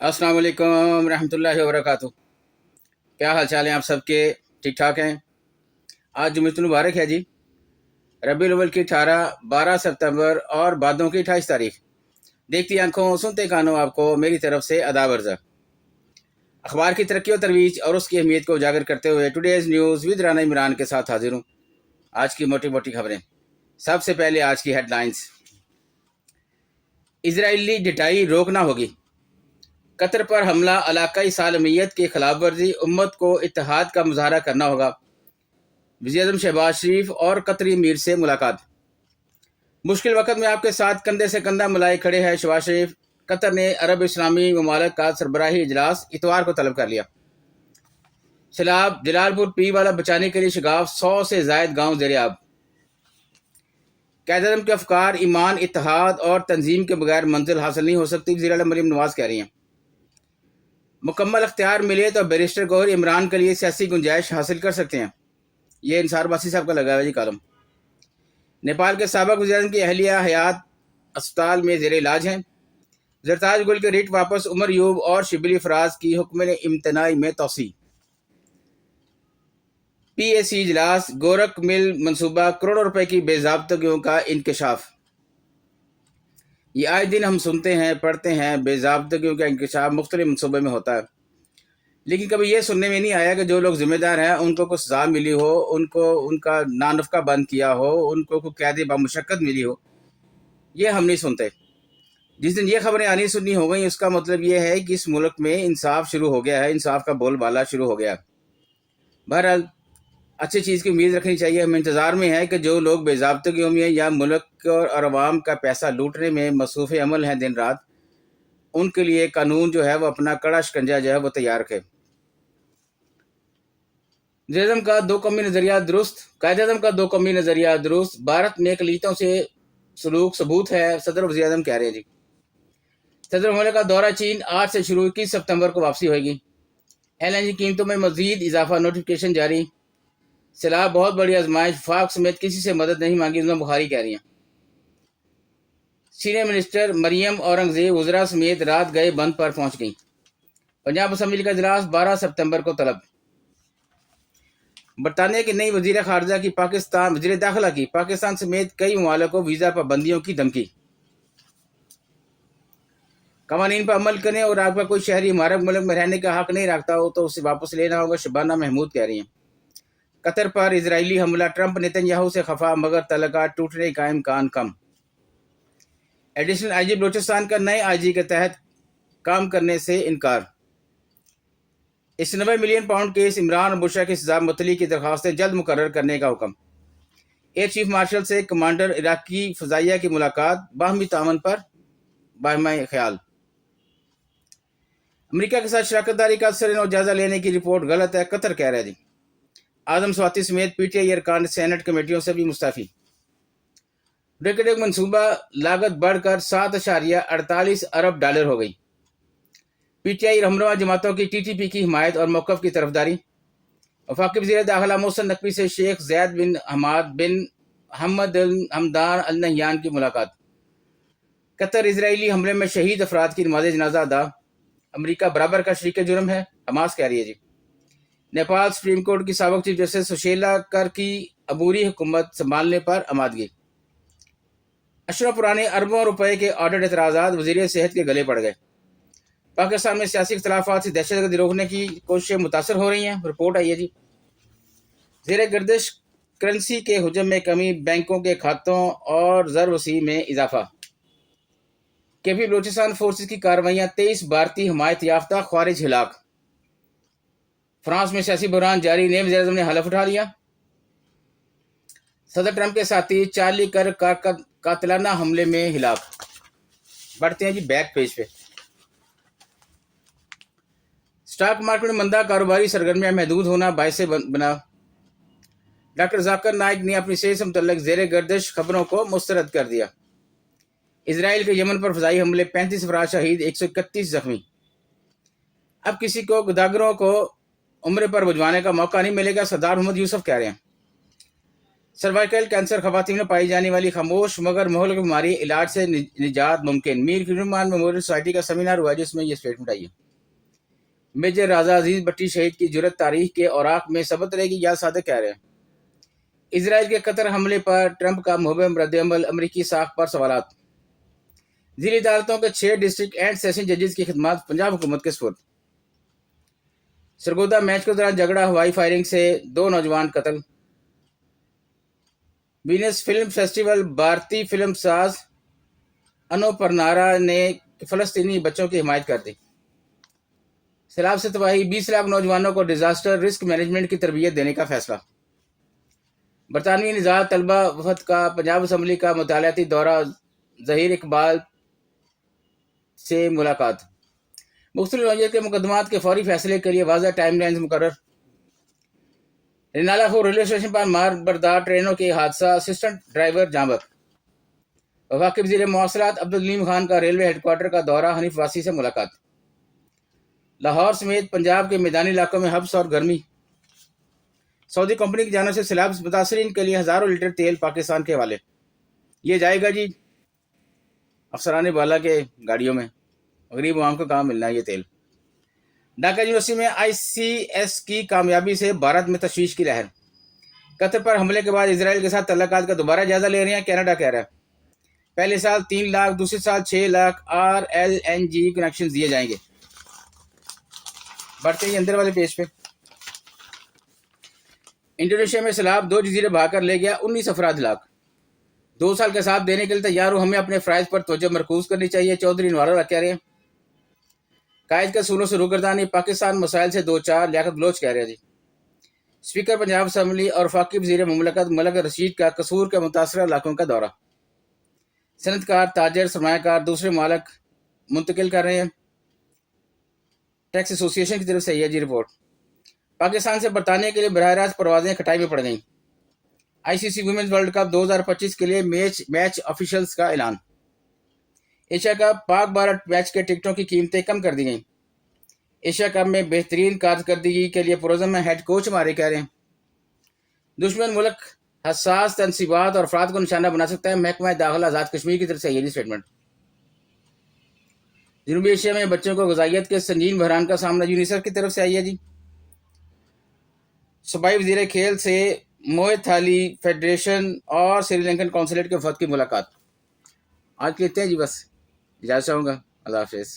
अस्सलाम वालेकुम रहमतुल्लाहि व बरकातुहू। क्या हाल चाल हैं आप सबके? ठीक ठाक हैं। आज जुम्मतुल मुबारक है जी। रबीउल अव्वल की 12 सितंबर और बादों की 28 तारीख। देखती आंखों सुनते कानों आपको मेरी तरफ से आदाब अर्ज़ा। अखबार की तरक्की और तरवीज और उसकी अहमियत को उजागर करते हुए today's news with Rana Imran के साथ हाजिर हूँ। आज की मोटी मोटी खबरें। सबसे पहले आज की हेडलाइंस। इजरायली जटाई रोकना होगी। कतर पर हमला इलाकाई सालमियत की खिलाफ वर्जी, उम्मत को इत्तेहाद का मुजाहरा करना होगा। वज़ीर-ए-आज़म शहबाज शरीफ और कतरी अमीर से मुलाकात। मुश्किल वक्त में आपके साथ कंधे से कंधा मिलाए खड़े हैं शहबाज शरीफ। कतर ने अरब इस्लामी ममालिक का सरबराही इजलास इतवार को तलब कर लिया। सैलाब, जलालपुर पी वाला बचाने के लिए शगाफ, 100 से जायद गाँव ज़ेर-ए-आब। क़ायद-ए-आज़म के अफकार, ईमान, इत्तेहाद और तंजीम के बगैर मंजिल हासिल नहीं हो सकती, वज़ीर आला मरीम नवाज कह रही हैं। मुकम्मल अख्तियार मिले तो बैरिस्टर गौहर इमरान के लिए सियासी गुंजाइश हासिल कर सकते हैं। ये इंसार बासी साहब का लगा है जी कॉलम। नेपाल के साबिक़ वज़ीर-ए-आज़म की अहलिया हयात अस्पताल में ज़ेर इलाज हैं। ज़रताज गुल के रिट वापस, उमर यूब और शिबली फराज की हुक्म इम्तनाई में तौसी। PAC इजलास, गोरख मिल मनसूबा, करोड़ों रुपए की बेज़ाब्तगियों का इंकशाफ। ये आए दिन हम सुनते हैं, पढ़ते हैं, बेज़ाब्तगियों का इंकशाफ मुख्तलिफ मनसूबे में होता है, लेकिन कभी ये सुनने में नहीं आया कि जो लोग जिम्मेदार हैं उनको कुछ सज़ा मिली हो, उनको उनका नानफ़का बंद किया हो, उनको कोई कैद बामुशक्क़त मिली हो। ये हम नहीं सुनते। जिस दिन ये खबरें आनी सुननी हो गई, उसका मतलब ये है कि इस मुल्क में इंसाफ शुरू हो गया है, इंसाफ का बोलबाला शुरू हो गया। बहरहाल अच्छी चीज़ की उम्मीद रखनी चाहिए। हम इंतज़ार में हैं कि जो लोग बेज़ाब्तगियों में या मुल्क और अवाम का पैसा लूटने में मसरूफ़ अमल हैं दिन रात, उनके लिए कानून जो है वो अपना कड़ा शिकंजा जो है वो तैयार रखे। वज़ीर-ए-आज़म का दो कौमी नज़रिया दुरुस्त। क़ायद-ए-आज़म का दो कौमी नज़रिया दुरुस्त। भारत में अक़लियतों से सलूक सबूत है, सदर वज़ीर-ए-आज़म कह रहे हैं जी। सदर ममलिकत का दौरा चीन आज से शुरू, 21 सितंबर को वापसी होगी। LNG कीमतों में मज़ीद इजाफा, नोटिफिकेशन जारी। सैलाब बहुत बड़ी आजमाइश, वफाक समेत किसी से मदद नहीं मांगी, ज़ुम्मा बुखारी कह रही हैं। सीनियर मिनिस्टर मरियम औरंगज़ेब वज़रा समेत रात गए बंद पर पहुंच गई। पंजाब असम्बली का इजलास 12 सितंबर को तलब। बरतानिया की नई वज़ीर ख़ारजा की पाकिस्तान वज़ीर दाखिला की पाकिस्तान समेत कई ममालिक को वीज़ा पाबंदियों की धमकी। क़वानीन पर अमल करें और आपका कोई शहरी हमारे मुल्क में रहने का हक नहीं रखता हो तो उसे वापस लेना होगा, शबाना महमूद कह रही हैं। कतर पर इजरायली हमला, ट्रंप नेतन्याहू से खफा मगर तल्लुकात टूटने का इम्कान कम। एडिशनल IG बलूचिस्तान का नए IG के तहत काम करने से इनकार। 90 मिलियन पाउंड केस, इमरान और बुशरा की सजा मुतली की दरख्वास्तें जल्द मुकर्रर करने का हुक्म। एयर चीफ मार्शल से कमांडर इराकी फ़ज़ाइया की मुलाकात, बाहमी तावन पर बाहमी ख्याल। अमेरिका के साथ शराकत का सर जायजा लेने की रिपोर्ट गलत है, कतर कह रहा है जी। आज़म स्वाति समेत PTI अरकान सेनेट कमेटियों से भी मुस्तफ़ी। ब्रेकेड मनसूबा लागत बढ़कर 7.48 अरब डॉलर हो गई। PTI रहनुमा जमातों की TTP की हिमायत और मौक़िफ़ की तरफदारी। वफाकी वज़ीर दाखिला मोहसिन नकवी से शेख ज़ैद बिन हमाद बिन हमद हमदान अल नहयान की मुलाकात। कतर इजरायली हमले में शहीद अफराद की नमाज़ जनाजा अदा। अमेरिका बराबर का शरीक जुर्म है, हमास कह रही है जी। नेपाल सुप्रीम कोर्ट की साबिक़ चीफ जस्टिस सुशीला कर की अबूरी हुकूमत संभालने पर आमादगी। अशरफ पुराने अरबों रुपए के ऑडिट एतराज़ात वज़ीर सेहत के गले पड़ गए। पाकिस्तान में सियासी इख्तलाफात से दहशतगर्दी रोकने की कोशिशें मुतासर हो रही हैं, रिपोर्ट आई है जी। ज़ेर गर्दिश करेंसी के हुजम में कमी, बैंकों के खातों और ज़र वसी में इजाफा। KP बलूचिस्तान फोर्सेस की कार्रवाइयाँ, 23 भारतीय हिमायत याफ्ता ख्वारिज हिलाक। फ्रांस में सियासी बहरान जारी, नए वज़ीर-ए-आज़म ने हलफ उठा लिया। सदर ट्रंप के साथी चार्ली कर कातिलाना हमले में हिलाक। बढ़ते हैं जी बैक पेज पे। स्टॉक मार्केट में मंदा, कारोबारी सरगर्मियां महदूद होना बायस बना। डॉक्टर जाकिर नाइक ने अपनी सेहत से मुतल्लिक ज़ेर गर्दिश खबरों को मुस्तरद कर दिया। इसराइल के यमन पर फ़ज़ाई हमले, 35 अफराद शहीद, 131 जख्मी। अब किसी को गदागरों को उम्र पर भिजवाने का मौका नहीं मिलेगा, सरदार मोहम्मद यूसुफ कह रहे हैं। सर्वाइकल कैंसर खवातीन में पाई जाने वाली खामोश मगर महलक बीमारी, इलाज से निजात मुमकिन। मीर खिरमान मेमोरियल सोसाइटी का सेमिनार हुआ जिसमें यह स्टेटमेंट आई है। मेजर राजा अजीज भट्टी शहीद की जुरत तारीख के औराक में सबत रहेगी, या सादिक कह रहे हैं। इसराइल के कतर हमले पर ट्रंप का मुहबम रद्दअमल, अमरीकी साख पर सवालात। जिली अदालतों के 6 डिस्ट्रिक्ट एंड सेशन जजेस की खिदमात पंजाब हुकूमत के सुपुर्द। सरगोदा मैच के दौरान झगड़ा, हवाई फायरिंग से 2 नौजवान कत्ल। वीनस फिल्म फेस्टिवल, भारतीय फिल्म साज अनोपरनारा ने फलस्तीनी बच्चों की हिमायत कर दी। सैलाब से तबाही, 20 लाख नौजवानों को डिजास्टर रिस्क मैनेजमेंट की तरबियत देने का फैसला। बरतानवी निजात तलबा वफद का पंजाब असम्बली का मुतालियाती दौरा, जहीर इकबाल से मुलाकात। मुख्तलिफ नौयत के मुकदमात के फौरी फैसले के लिए वाज़ह टाइमलाइंस मुकर्रर। रिनाला खो रेलवे स्टेशन पर मार्ग बरदार ट्रेनों के हादसा, असिस्टेंट ड्राइवर जांबक। वफाकी वज़ीर मवासलात अब्दुल हलीम खान का रेलवे हेडक्वार्टर का दौरा, हनीफ वासी से मुलाकात। लाहौर समेत पंजाब के मैदानी इलाकों में हब्स और गर्मी। सऊदी कंपनी की जानिब से सैलाब मुतासरीन के लिए हज़ारों लीटर तेल पाकिस्तान के हवाले। ये जाएगा जी अफसरान बाला के गाड़ियों में, गरीब आवाम को कहाँ मिलना है ये तेल। ढाका यूनिवर्सिटी में ICS की कामयाबी से भारत में तशवीश की लहर। कतर पर हमले के बाद इसराइल के साथ तल्लुकात का दोबारा जायजा ले रहे हैं, कनाडा कह रहा है। पहले साल 3 लाख, दूसरे साल 6 लाख RLNG कनेक्शन दिए जाएंगे। बढ़ते ही अंदर वाले पेज पे। इंडोनेशिया में सैलाब 2 जजीरे भागकर ले गया, 19 अफराद हलाक। 2 साल का साथ देने के लिए तैयार हो, हमें अपने फ़राइज़ पर तवज्जो मरकूज करनी चाहिए, चौधरी नवारा कह रहे हैं। कायद के सूलों से रुगर्दानी, पाकिस्तान मसाइल से 2-4, लियाकत बलोच कह रहे हैं जी। स्पीकर पंजाब असम्बली और वफाकी वज़ीर मुमलकत मलक रशीद का कसूर के मुतासरा इलाकों का दौरा। सनतकार, ताजर, सरमायाकार दूसरे मालक मुंतकिल कर रहे हैं। टैक्स एसोसिएशन की तरफ से यह जी रिपोर्ट। पाकिस्तान से बरतानिया के लिए बराह रास्त परवाजें खटाई में पड़ गईं। ICC वुमेन्स वर्ल्ड कप 2025 के लिए मैच ऑफिशियल्स का ऐलान। Asia cup Pak Bharat match के टिकटों की कीमतें कम कर दी गईं। एशिया कप में बेहतरीन कारकर्दगी के लिए पुरज़म में हेड कोच हमारे कह रहे हैं। दुश्मन मुल्क हसास तनसीबात और अफराद को निशाना बना सकता है, महकमा दाखिला आज़ाद कश्मीर की तरफ से ये स्टेटमेंट। जनूबी एशिया में बच्चों को ग़िज़ाइयत के संगीन बहरान का सामना, यूनिसेफ की तरफ से आई है जी। सूबाई वज़ीर खेल से मोए थाली फेडरेशन और श्रीलंकन कौंसलेट के वफद की मुलाकात। आज कहते हैं जी बस इजाज़त चाहूँगा। अल्लाह हाफ़िज़।